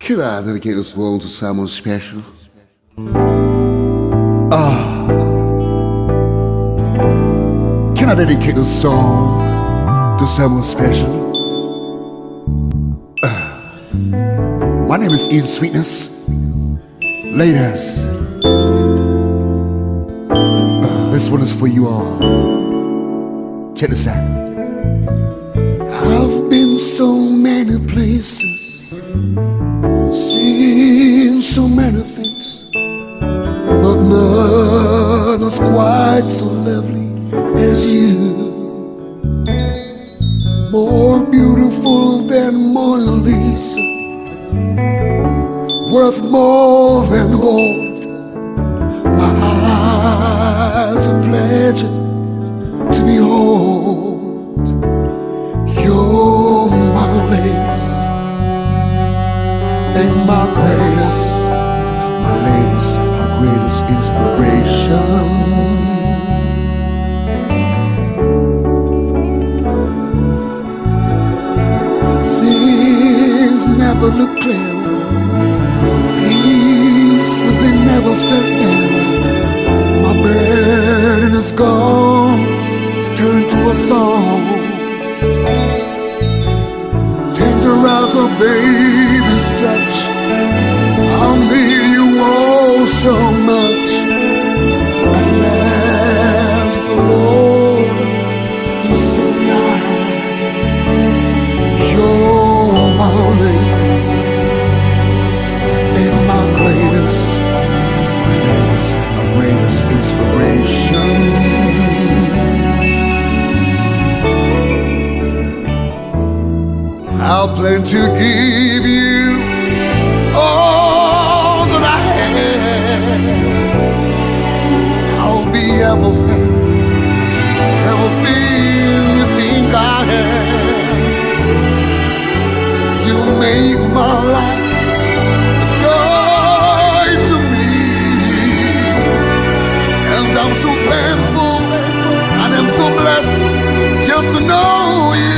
Can I dedicate this one to someone special? Can I dedicate this song to someone special? My name is Ian Sweetness. Ladies, this one is for you all. Check this out. I've been so many places, seen so many things, but none is quite so lovely as you. More beautiful than Mona Lisa, worth more than gold. My eyes a pleasure to behold. You're my latest and my greatest, my latest, my greatest inspiration. Things never look clear, peace within never felt nearer. My burden is gone, it's turned to a song. Tender as a baby's touch, I need you all so much. At last the Lord is so nice. You're my latest and my greatest, my latest, my greatest inspiration. I'll plan to give you all that I have. I'll be everything, everything you think I have. You make my life a joy to me, and I'm so thankful and I'm so blessed just to know you.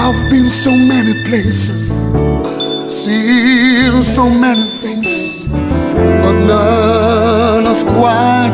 I've been so many places, seen so many things, but none is quite